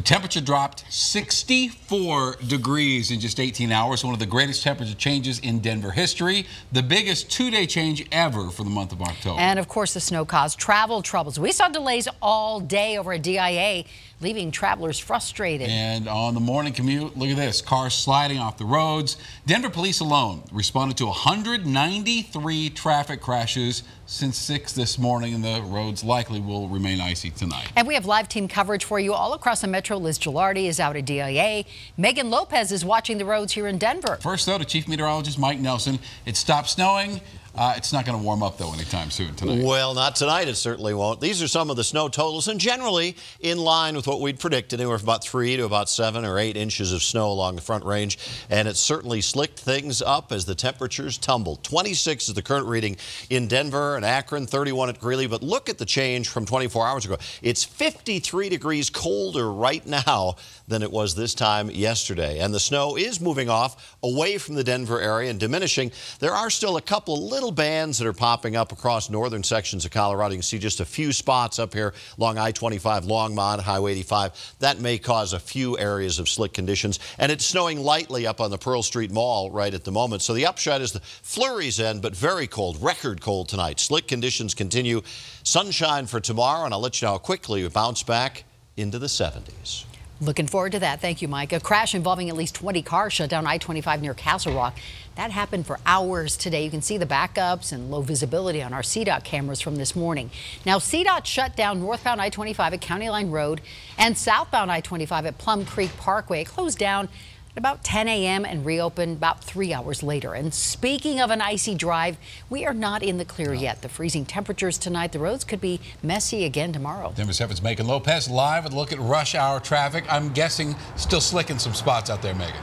temperature dropped 64 degrees in just 18 hours, one of the greatest temperature changes in Denver history, the biggest two-day change ever for the month of October. And of course, the snow caused travel troubles. We saw delays all day over at DIA, leaving travelers frustrated. And on the morning commute, look at this, cars sliding off the roads. Denver police alone responded to 193 traffic crashes since 6 this morning, and the roads likely will remain icy tonight. And we have live team coverage for you all across the metro. Liz Gilardi is out at DIA. Megan Lopez is watching the roads here in Denver. First, though, to Chief Meteorologist Mike Nelson. It stopped snowing. It's not going to warm up, though, anytime soon tonight. Well, not tonight. It certainly won't. These are some of the snow totals, and generally in line with what we'd predicted, anywhere from about 3 to about 7 or 8 inches of snow along the Front Range. And it certainly slicked things up as the temperatures tumbled. 26 is the current reading in Denver and Akron, 31 at Greeley. But look at the change from 24 hours ago. It's 53 degrees colder right now than it was this time yesterday. And the snow is moving off away from the Denver area and diminishing. There are still a couple of little bands that are popping up across northern sections of Colorado. You can see just a few spots up here along I-25, Longmont, Highway 85. That may cause a few areas of slick conditions. And it's snowing lightly up on the Pearl Street Mall right at the moment. So the upshot is the flurries end, but very cold, record cold tonight. Slick conditions continue. Sunshine for tomorrow, and I'll let you know how quickly we bounce back into the 70s. Looking forward to that. Thank you, Mike. A crash involving at least 20 cars shut down I-25 near Castle Rock. That happened for hours today. You can see the backups and low visibility on our CDOT cameras from this morning. Now, CDOT shut down northbound I-25 at County Line Road and southbound I-25 at Plum Creek Parkway. It closed down at about 10 a.m. and reopened about 3 hours later. And speaking of an icy drive, we are not in the clear yet. The freezing temperatures tonight, the roads could be messy again tomorrow. Denver 7's Megan Lopez live with a look at rush hour traffic. I'm guessing still slick in some spots out there, Megan.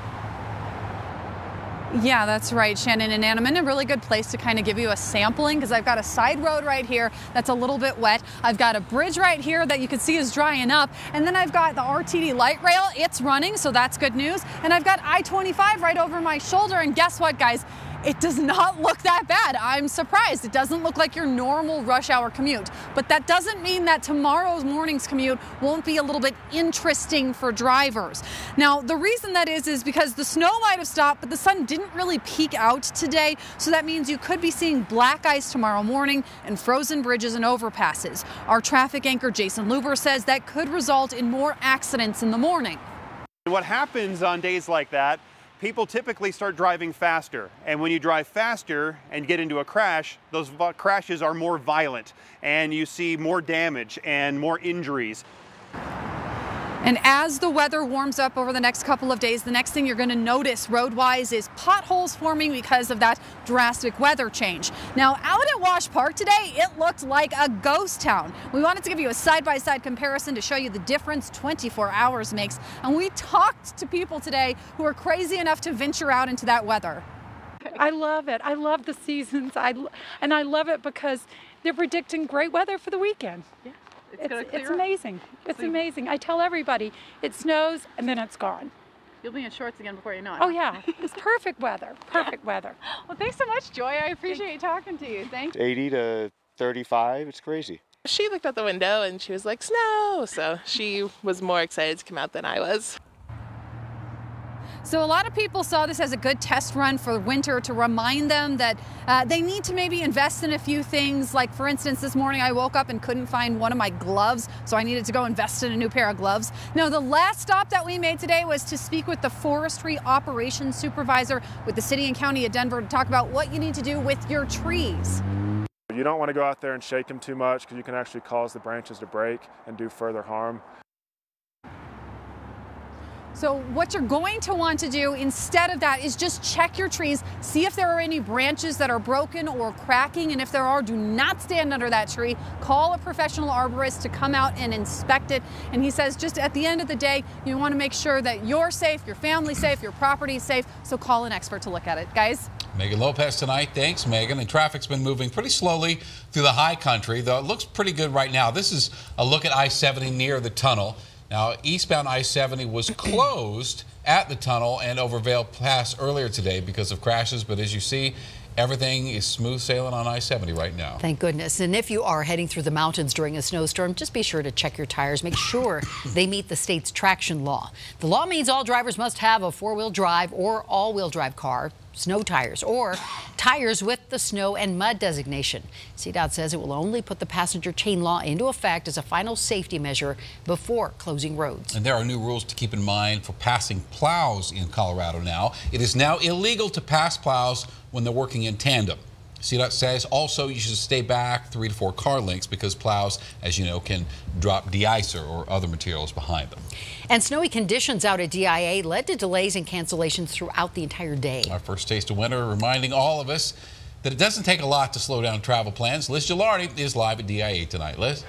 Yeah, that's right, Shannon and Ann. I'm in a really good place to kind of give you a sampling because I've got a side road right here that's a little bit wet. I've got a bridge right here that you can see is drying up. And then I've got the RTD light rail. It's running, so that's good news. And I've got I-25 right over my shoulder. And guess what, guys? It does not look that bad. I'm surprised. It doesn't look like your normal rush hour commute. But that doesn't mean that tomorrow's morning's commute won't be a little bit interesting for drivers. Now, the reason that is because the snow might have stopped, but the sun didn't really peek out today. So that means you could be seeing black ice tomorrow morning and frozen bridges and overpasses. Our traffic anchor, Jason Luber, says that could result in more accidents in the morning. What happens on days like that, people typically start driving faster, and when you drive faster and get into a crash, those crashes are more violent, and you see more damage and more injuries. And as the weather warms up over the next couple of days, the next thing you're going to notice road-wise is potholes forming because of that drastic weather change. Now, out at Wash Park today, it looked like a ghost town. We wanted to give you a side-by-side comparison to show you the difference 24 hours makes. And we talked to people today who are crazy enough to venture out into that weather. I love it. I love the seasons. And I love it because they're predicting great weather for the weekend. Yeah. It's amazing. It's amazing. I tell everybody it snows and then it's gone. You'll be in shorts again before you know it. Oh yeah, it's perfect weather. Perfect weather. Well, thanks so much, Joy. I appreciate talking to you. Thanks. 80 to 35. It's crazy. She looked out the window and she was like, snow. So she was more excited to come out than I was. So a lot of people saw this as a good test run for winter to remind them that they need to maybe invest in a few things. Like, for instance, this morning I woke up and couldn't find one of my gloves, so I needed to go invest in a new pair of gloves. Now, the last stop that we made today was to speak with the forestry operations supervisor with the city and county of Denver to talk about what you need to do with your trees. You don't want to go out there and shake them too much because you can actually cause the branches to break and do further harm. So what you're going to want to do instead of that is just check your trees, see if there are any branches that are broken or cracking, and if there are, do not stand under that tree. Call a professional arborist to come out and inspect it. And he says just at the end of the day, you want to make sure that you're safe, your family's safe, your property's safe, so call an expert to look at it. Guys? Megan Lopez tonight. Thanks, Megan. And traffic's been moving pretty slowly through the high country, though it looks pretty good right now. This is a look at I-70 near the tunnel. Now, eastbound I-70 was closed at the tunnel and over Vail Pass earlier today because of crashes, but as you see, everything is smooth sailing on I-70 right now. Thank goodness. And if you are heading through the mountains during a snowstorm, just be sure to check your tires. Make sure they meet the state's traction law. The law means all drivers must have a four-wheel drive or all-wheel drive car, snow tires, or tires with the snow and mud designation. CDOT says it will only put the passenger chain law into effect as a final safety measure before closing roads. And there are new rules to keep in mind for passing plows in Colorado now. It is now illegal to pass plows when they're working in tandem. CDOT says also you should stay back 3 to 4 car lengths because plows, as you know, can drop de-icer or other materials behind them. And snowy conditions out at DIA led to delays and cancellations throughout the entire day. Our first taste of winter reminding all of us that it doesn't take a lot to slow down travel plans. Liz Gilardi is live at DIA tonight. Liz?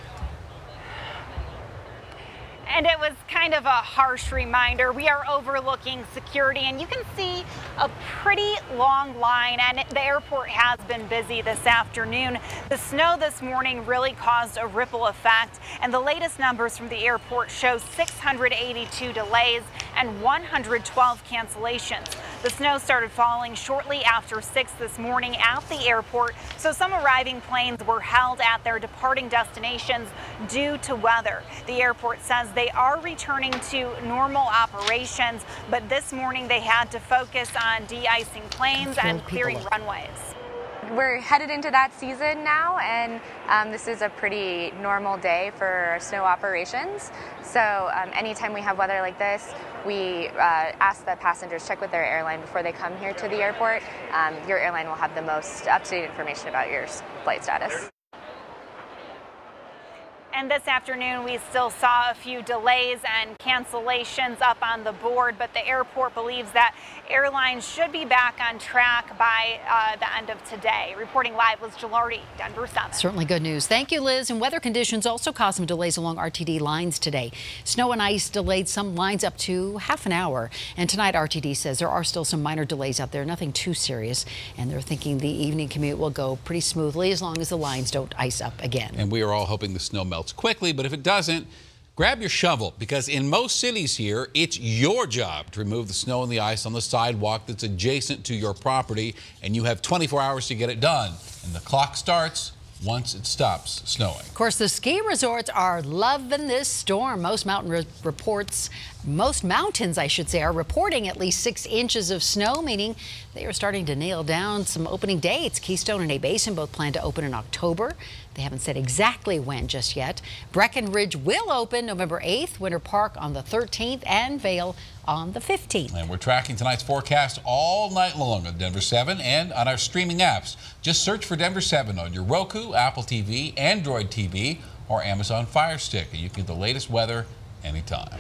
And it was kind of a harsh reminder. We are overlooking security, and you can see a pretty long line, and the airport has been busy this afternoon. The snow this morning really caused a ripple effect, and the latest numbers from the airport show 682 delays and 112 cancellations. The snow started falling shortly after 6 this morning at the airport, so some arriving planes were held at their departing destinations due to weather. The airport says they are returning to normal operations, but this morning they had to focus on de-icing planes and clearing runways. We're headed into that season now, and this is a pretty normal day for snow operations. So anytime we have weather like this, we ask that passengers check with their airline before they come here to the airport. Your airline will have the most up-to-date information about your flight status. And this afternoon, we still saw a few delays and cancellations up on the board, but the airport believes that airlines should be back on track by the end of today. Reporting live, Liz Gilardi, Denver 7. Certainly good news. Thank you, Liz. And weather conditions also caused some delays along RTD lines today. Snow and ice delayed some lines up to half an hour. And tonight, RTD says there are still some minor delays out there, nothing too serious. And they're thinking the evening commute will go pretty smoothly as long as the lines don't ice up again. And we are all hoping the snow melts quickly, but if it doesn't, grab your shovel, because in most cities here, it's your job to remove the snow and the ice on the sidewalk that's adjacent to your property, and you have 24 hours to get it done. And the clock starts once it stops snowing. Of course, the ski resorts are loving this storm. Most mountains, I should say, are reporting at least 6 inches of snow, meaning they are starting to nail down some opening dates. Keystone and A Basin both plan to open in October. They haven't said exactly when just yet. Breckenridge will open November 8th, Winter Park on the 13th, and Vail on the 15th. And we're tracking tonight's forecast all night long on Denver 7 and on our streaming apps. Just search for Denver 7 on your Roku, Apple TV, Android TV, or Amazon Fire Stick, and you can get the latest weather anytime.